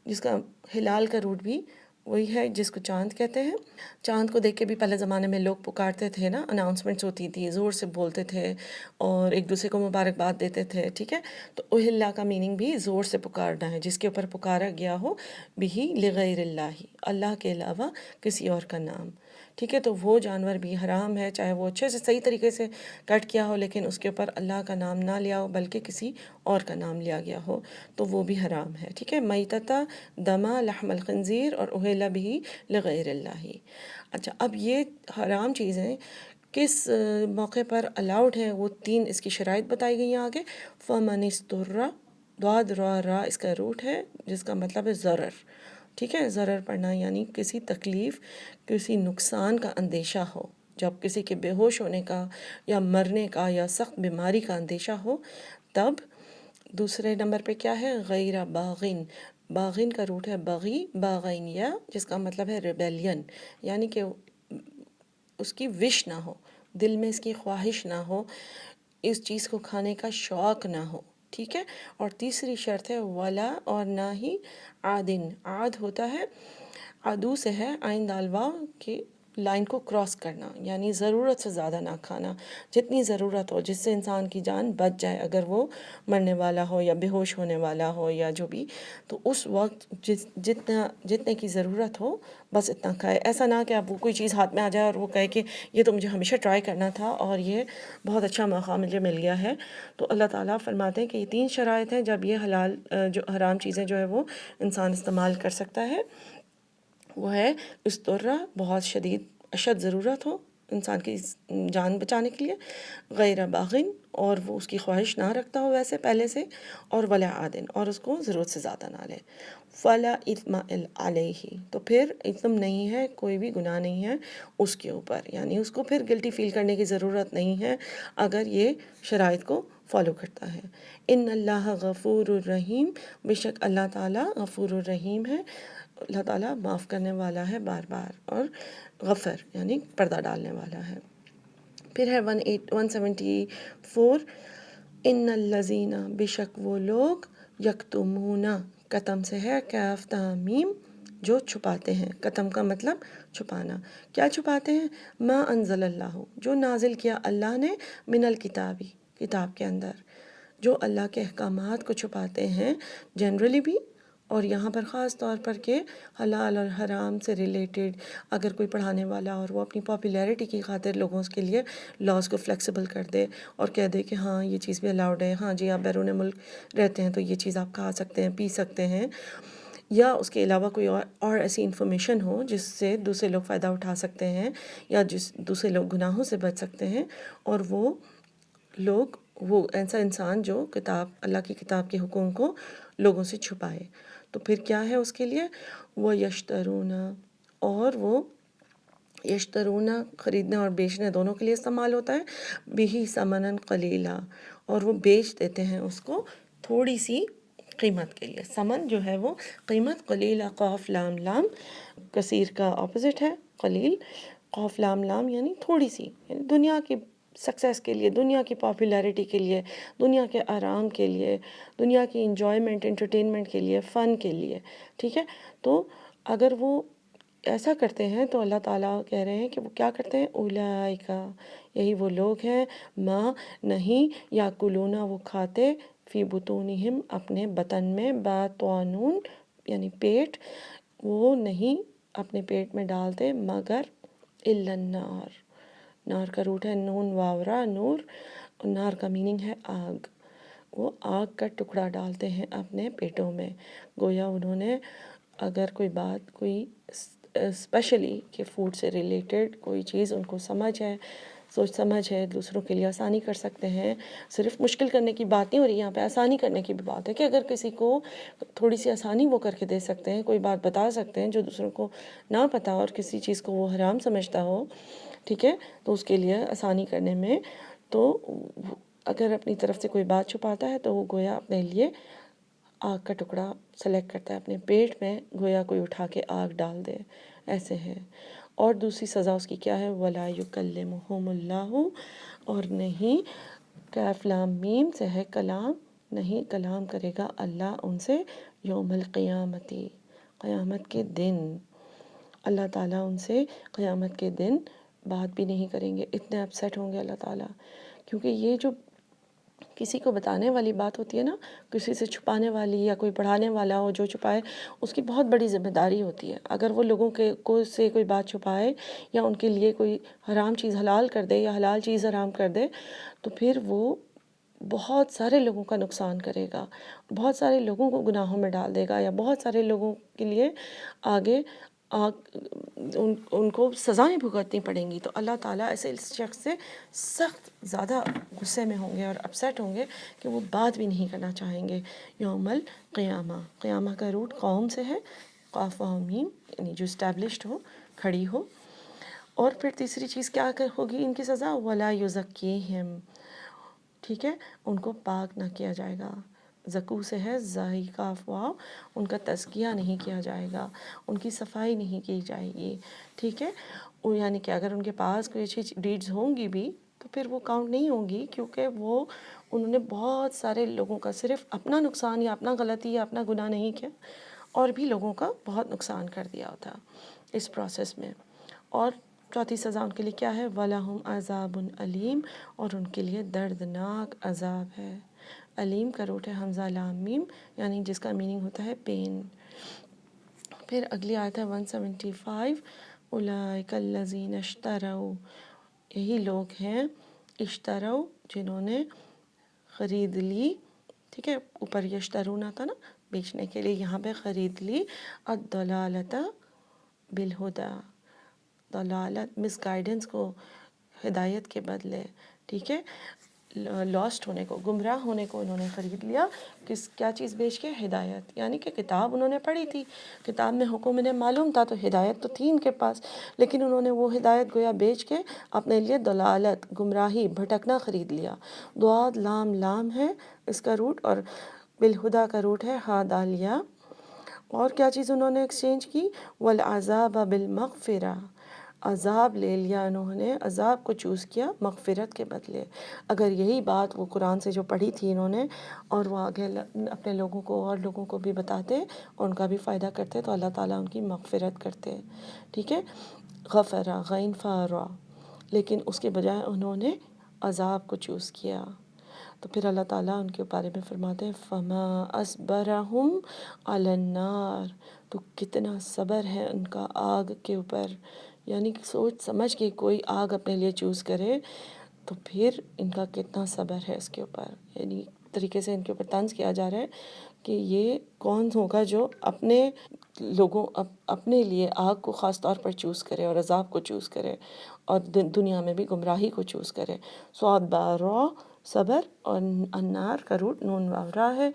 جس کا ہلال کا روٹ بھی وہی ہے جس کو چاند کہتے ہیں۔ چاند کو دیکھ کے بھی پہلے زمانے میں لوگ پکارتے تھے نا، اناؤنسمنٹس ہوتی تھی، زور سے بولتے تھے اور ایک دوسرے کو مبارکباد دیتے تھے، ٹھیک ہے۔ تو اوہلا کا میننگ بھی زور سے پکارنا ہے، جس کے اوپر پکارا گیا ہو، بھی لغیر اللہ، اللہ کے علاوہ کسی اور کا نام، ٹھیک ہے۔ تو وہ جانور بھی حرام ہے، چاہے وہ اچھے سے صحیح طریقے سے کٹ کیا ہو لیکن اس کے اوپر اللہ کا نام نہ لیا ہو بلکہ کسی اور کا نام لیا گیا ہو، تو وہ بھی حرام ہے، ٹھیک ہے۔ میتتا، دما، لحم الخنزیر اور اہل بھی لغیر اللہ۔ اچھا، اب یہ حرام چیزیں کس موقع پر الاؤڈ ہیں، وہ 3 اس کی شرائط بتائی گئی ہیں آگے۔ فمن استر، ضاد را را اس کا روٹ ہے جس کا مطلب ہے ضرر، ٹھیک ہے۔ ضرر پڑنا یعنی کسی تکلیف، کسی نقصان کا اندیشہ ہو، جب کسی کے بے ہوش ہونے کا یا مرنے کا یا سخت بیماری کا اندیشہ ہو تب۔ دوسرے نمبر پہ کیا ہے؟ غیر باغن، باغن کا روٹ ہے بغی، باغین یا جس کا مطلب ہے ریبیلین، یعنی کہ اس کی وش نہ ہو، دل میں اس کی خواہش نہ ہو، اس چیز کو کھانے کا شوق نہ ہو، ٹھیک ہے۔ اور تیسری شرط ہے ولا، اور نہ ہی عادن، عاد ہوتا ہے عدو سے ہے آئین دال واو کی لائن کو کراس کرنا، یعنی ضرورت سے زیادہ نہ کھانا، جتنی ضرورت ہو جس سے انسان کی جان بچ جائے، اگر وہ مرنے والا ہو یا بے ہوش ہونے والا ہو یا جو بھی، تو اس وقت جتنے کی ضرورت ہو بس اتنا کھائے۔ ایسا نہ کہ اب وہ کوئی چیز ہاتھ میں آ جائے اور وہ کہے کہ یہ تو مجھے ہمیشہ ٹرائی کرنا تھا اور یہ بہت اچھا موقع مجھے مل گیا ہے۔ تو اللہ تعالیٰ فرماتے ہیں کہ یہ 3 شرائط ہیں جب یہ حلال جو حرام چیزیں جو ہے وہ انسان استعمال کر سکتا ہے۔ وہ ہے استرا، بہت شدید اشد ضرورت ہو انسان کی جان بچانے کے لیے، غیر باغن، اور وہ اس کی خواہش نہ رکھتا ہو ویسے پہلے سے، اور ولا عادن، اور اس کو ضرورت سے زیادہ نہ لے۔ فلا اثم علیہ، تو پھر اثم نہیں ہے، کوئی بھی گناہ نہیں ہے اس کے اوپر، یعنی اس کو پھر گلٹی فیل کرنے کی ضرورت نہیں ہے اگر یہ شرائط کو فالو کرتا ہے۔ ان اللہ غفور الرحیم، بے شک اللہ تعالیٰ غفور الرحیم ہے، اللہ تعالیٰ معاف کرنے والا ہے بار بار، اور غفر یعنی پردہ ڈالنے والا ہے۔ پھر ہے 174، ان الذین، بے شک وہ لوگ، یکتمون، قتم سے ہے کاف تامیم، جو چھپاتے ہیں، قتم کا مطلب چھپانا، کیا چھپاتے ہیں؟ ما انزل اللہ، جو نازل کیا اللہ نے، من الکتابی، کتاب کے اندر، جو اللہ کے احکامات کو چھپاتے ہیں جنرلی بھی، اور یہاں پر خاص طور پر کہ حلال اور حرام سے ریلیٹڈ اگر کوئی پڑھانے والا اور وہ اپنی پاپولیرٹی کی خاطر لوگوں کے لیے لاز کو فلیکسیبل کر دے اور کہہ دے کہ ہاں یہ چیز بھی الاؤڈ ہے، ہاں جی آپ بیرون ملک رہتے ہیں تو یہ چیز آپ کھا سکتے ہیں، پی سکتے ہیں، یا اس کے علاوہ کوئی اور ایسی انفارمیشن ہو جس سے دوسرے لوگ فائدہ اٹھا سکتے ہیں یا جس دوسرے لوگ گناہوں سے بچ سکتے ہیں، اور وہ لوگ، وہ ایسا انسان جو کتاب، اللہ کی کتاب کے حکم کو لوگوں سے چھپائے، تو پھر کیا ہے اس کے لیے؟ وہ یشترون، اور وہ یشترون خریدنے اور بیچنے دونوں کے لیے استعمال ہوتا ہے، بھی ثمنًا قلیلا، اور وہ بیچ دیتے ہیں اس کو تھوڑی سی قیمت کے لیے۔ ثمن جو ہے وہ قیمت، قلیلا قاف لام لام کثیر کا اپوزٹ ہے قلیل، قاف لام لام یعنی تھوڑی سی، یعنی دنیا کی سکسیس کے لیے، دنیا کی پاپولیرٹی کے لیے، دنیا کے آرام کے لیے، دنیا کی انجوائمنٹ انٹرٹینمنٹ کے لیے، فن کے لیے، ٹھیک ہے۔ تو اگر وہ ایسا کرتے ہیں تو اللہ تعالیٰ کہہ رہے ہیں کہ وہ کیا کرتے ہیں؟ اولئک، یہی وہ لوگ ہیں، ماں نہیں، یا کلونا وہ کھاتے، فی بطونہم اپنے بطن میں، باطنون یعنی پیٹ، وہ نہیں اپنے پیٹ میں ڈالتے مگر الا النار، نار کا روٹ ہے نون واورا نور، نار کا میننگ ہے آگ، وہ آگ کا ٹکڑا ڈالتے ہیں اپنے پیٹوں میں، گویا انہوں نے اگر کوئی بات، کوئی اسپیشلی کہ فوڈ سے ریلیٹڈ کوئی چیز ان کو سمجھ ہے، سوچ سمجھ ہے، دوسروں کے لیے آسانی کر سکتے ہیں. صرف مشکل کرنے کی بات نہیں ہو رہی یہاں پہ، آسانی کرنے کی بھی بات ہے کہ اگر کسی کو تھوڑی سی آسانی وہ کر کے دے سکتے ہیں، کوئی بات بتا سکتے ہیں جو دوسروں کو نہ پتہ اور کسی چیز کو وہ حرام سمجھتا ہو، ٹھیک ہے، تو اس کے لیے آسانی کرنے میں، تو اگر اپنی طرف سے کوئی بات چھپاتا ہے تو وہ گویا اپنے لیے آگ کا ٹکڑا سلیکٹ کرتا ہے، اپنے پیٹ میں گویا کوئی اٹھا کے آگ ڈال دے، ایسے ہیں. اور دوسری سزا اس کی کیا ہے؟ وَلَا يُكَلِّمُهُمُ اللَّهُ، اور نہیں، کاف لام میم سے ہے کلام، نہیں کلام کرے گا اللہ ان سے یوم القیامتی، قیامت کے دن. اللہ تعالیٰ ان سے قیامت کے دن بات بھی نہیں کریں گے. اتنے اپسیٹ ہوں گے اللہ تعالیٰ، کیونکہ یہ جو کسی کو بتانے والی بات ہوتی ہے نا، کسی سے چھپانے والی، یا کوئی پڑھانے والا ہو جو چھپائے، اس کی بہت بڑی ذمہ داری ہوتی ہے. اگر وہ لوگوں کو سے کوئی بات چھپائے یا ان کے لیے کوئی حرام چیز حلال کر دے یا حلال چیز حرام کر دے، تو پھر وہ بہت سارے لوگوں کا نقصان کرے گا، بہت سارے لوگوں کو گناہوں میں ڈال دے گا، یا بہت سارے لوگوں کے لیے آگے ان کو سزائیں بھگتنی پڑیں گی. تو اللہ تعالیٰ ایسے اس شخص سے سخت زیادہ غصے میں ہوں گے اور اپسیٹ ہوں گے کہ وہ بات بھی نہیں کرنا چاہیں گے. یوم القیامہ، قیامہ کا روٹ قوم سے ہے، قاف و میم، یعنی جو اسٹیبلشڈ ہو، کھڑی ہو. اور پھر تیسری چیز کیا ہوگی ان کی سزا؟ وَلَا يُزَكِّيهِمْ، ٹھیک ہے، ان کو پاک نہ کیا جائے گا. زکو سے ہے زائی کاف واو، ان کا تزکیہ نہیں کیا جائے گا، ان کی صفائی نہیں کی جائے گی، ٹھیک ہے. یعنی کہ اگر ان کے پاس کوئی اچھی ڈیڈز ہوں گی بھی تو پھر وہ کاؤنٹ نہیں ہوں گی، کیونکہ انہوں نے بہت سارے لوگوں کا صرف اپنا نقصان یا اپنا غلطی یا اپنا گناہ نہیں کیا، اور بھی لوگوں کا بہت نقصان کر دیا ہوتا اس پروسیس میں. اور چوتھی سزا ان کے لیے کیا ہے؟ وَلَهُمْ عَذَابٌ علیم، اور ان کے لیے دردناک عذاب ہے. علیم کا روٹ ہے حمزہ لام میم، یعنی جس کا میننگ ہوتا ہے پین. پھر اگلی آیت ہے 175، اولئک الذین اشتروا، یہی لوگ ہیں اشتروا جنہوں نے خرید لی، ٹھیک ہے، اوپر یشترون تھا نا بیچنے کے لیے، یہاں پہ خرید لی الضلالۃ بالہدیٰ، ضلالت مس گائیڈنس کو ہدایت کے بدلے، ٹھیک ہے، لاسٹ ہونے کو، گمراہ ہونے کو انہوں نے خرید لیا. کیا چیز بیچ کے؟ ہدایت. یعنی کہ کتاب انہوں نے پڑھی تھی، کتاب میں حکم انہیں معلوم تھا، تو ہدایت تو تھی ان کے پاس، لیکن انہوں نے وہ ہدایت گویا بیچ کے اپنے لیے ضلالت، گمراہی، بھٹکنا خرید لیا. ضاد لام لام ہے اس کا روٹ، اور بالہدیٰ کا روٹ ہے ہا دالیا. اور کیا چیز انہوں نے ایکسچینج کی؟ والعذاب بالمغفرہ، عذاب لے لیا انہوں نے، عذاب کو چوز کیا مغفرت کے بدلے. اگر یہی بات وہ قرآن سے جو پڑھی تھی انہوں نے، اور وہ آگے اپنے لوگوں کو اور لوگوں کو بھی بتاتے اور ان کا بھی فائدہ کرتے، تو اللہ تعالیٰ ان کی مغفرت کرتے، ٹھیک ہے. غفرہ غین فارا، لیکن اس کے بجائے انہوں نے عذاب کو چوز کیا. تو پھر اللہ تعالیٰ ان کے بارے میں فرماتے ہیں فما اصبرہم علی النار، تو کتنا صبر ہے ان کا آگ کے اوپر. یعنی کہ سوچ سمجھ کے کوئی آگ اپنے لیے چوز کرے تو پھر ان کا کتنا صبر ہے اس کے اوپر. یعنی طریقے سے ان کے اوپر طنز کیا جا رہا ہے کہ یہ کون ہوگا جو اپنے لوگوں اپنے لیے آگ کو خاص طور پر چوز کرے اور عذاب کو چوز کرے، اور دنیا میں بھی گمراہی کو چوز کرے. صاد با صبر، اور النار کا روٹ نون واو را ہے.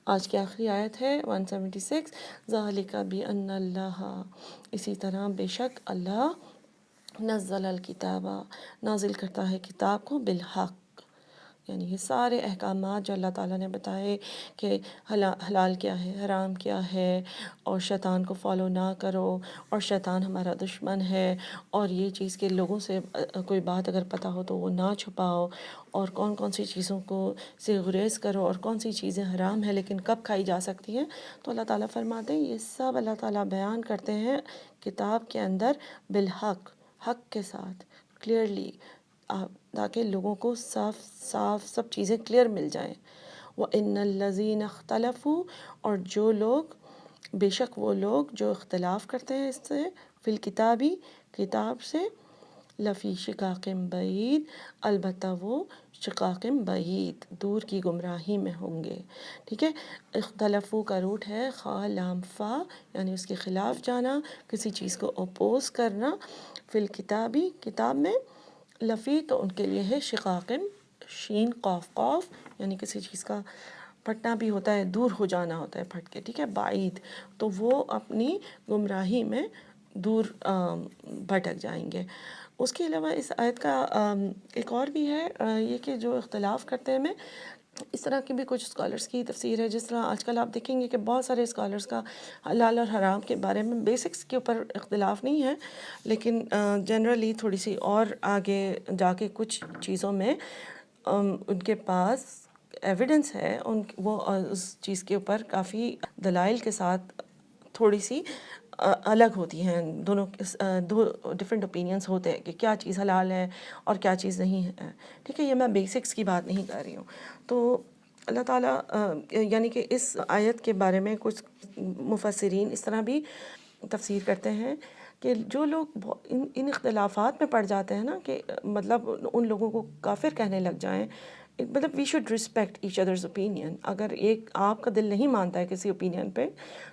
آج کی آخری آیت ہے 176، ذالک بان اللہ، اسی طرح بے شک اللہ نزل الکتاب، نازل کرتا ہے کتاب کو بالحق. یعنی یہ سارے احکامات جو اللہ تعالیٰ نے بتائے کہ حلال کیا ہے، حرام کیا ہے، اور شیطان کو فالو نہ کرو، اور شیطان ہمارا دشمن ہے، اور یہ چیز کہ لوگوں سے کوئی بات اگر پتہ ہو تو وہ نہ چھپاؤ، اور کون کون سی چیزوں کو سے گریز کرو، اور کون سی چیزیں حرام ہیں لیکن کب کھائی جا سکتی ہیں. تو اللہ تعالیٰ فرماتے ہیں یہ سب اللہ تعالیٰ بیان کرتے ہیں کتاب کے اندر بالحق، حق کے ساتھ، کلیئرلی، تاکہ لوگوں کو صاف صاف سب چیزیں کلیئر مل جائیں. وَإِنَّ الَّذِينَ اخْتَلَفُوا، اور جو لوگ، بے شک وہ لوگ جو اختلاف کرتے ہیں اس سے، فی الکتابی، کتاب سے، لفی شقاق بعید، البتہ وہ شقاق بعید، دور کی گمراہی میں ہوں گے. ٹھیک ہے. اختلفو کا روٹ ہے خا لام فا، یعنی اس کے خلاف جانا، کسی چیز کو اپوز کرنا. فی الکتابی، کتاب میں. لفی تو ان کے لیے ہے شقاق، شین قاف قاف، یعنی کسی چیز کا پھٹنا بھی ہوتا ہے، دور ہو جانا ہوتا ہے پھٹ کے. ٹھیک ہے. بعید تو وہ اپنی گمراہی میں دور بھٹک جائیں گے. اس کے علاوہ اس آیت کا ایک اور بھی ہے، یہ کہ جو اختلاف کرتے ہیں میں اس طرح کی بھی کچھ اسکالرس کی تفسیر ہے. جس طرح آج کل آپ دیکھیں گے کہ بہت سارے اسکالرس کا حلال اور حرام کے بارے میں بیسکس کے اوپر اختلاف نہیں ہے، لیکن جنرلی تھوڑی سی اور آگے جا کے کچھ چیزوں میں ان کے پاس ایویڈنس ہے، وہ اس چیز کے اوپر کافی دلائل کے ساتھ تھوڑی سی الگ ہوتی ہیں. دو ڈفرینٹ اوپینینس ہوتے ہیں کہ کیا چیز حلال ہے اور کیا چیز نہیں ہے. ٹھیک ہے. یہ میں بیسکس کی بات نہیں کر رہی ہوں. تو اللہ تعالیٰ یعنی کہ اس آیت کے بارے میں کچھ مفسرین اس طرح بھی تفسیر کرتے ہیں کہ جو لوگ ان اختلافات میں پڑ جاتے ہیں نا، کہ مطلب ان لوگوں کو کافر کہنے لگ جائیں. مطلب we should respect each others opinion. اگر ایک آپ کا دل نہیں مانتا ہے کسی اوپینین پہ،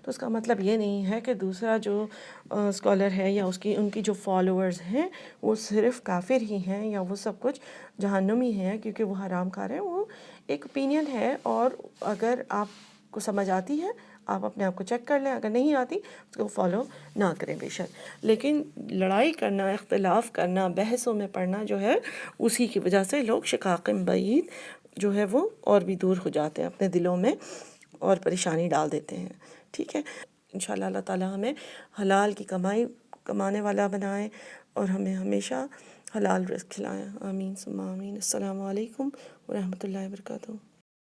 تو اس کا مطلب یہ نہیں ہے کہ دوسرا جو اسکالر ہے یا ان کی جو فالوورز ہیں وہ صرف کافر ہی ہیں یا وہ سب کچھ جہنمی ہیں کیونکہ وہ حرام کھا رہے ہیں. وہ ایک اوپینین ہے، اور اگر آپ کو سمجھ آتی ہے آپ اپنے آپ کو چیک کر لیں، اگر نہیں آتی اس کو فالو نہ کریں بے شک. لیکن لڑائی کرنا، اختلاف کرنا، بحثوں میں پڑنا جو ہے، اسی کی وجہ سے لوگ شقاق بعید جو ہے وہ اور بھی دور ہو جاتے ہیں اپنے دلوں میں اور پریشانی ڈال دیتے ہیں. ٹھیک ہے. انشاءاللہ اللہ تعالیٰ ہمیں حلال کی کمائی کمانے والا بنائے اور ہمیں ہمیشہ حلال رزق کھلائیں. آمین ثم آمین. السلام علیکم ورحمۃ اللہ وبرکاتہ.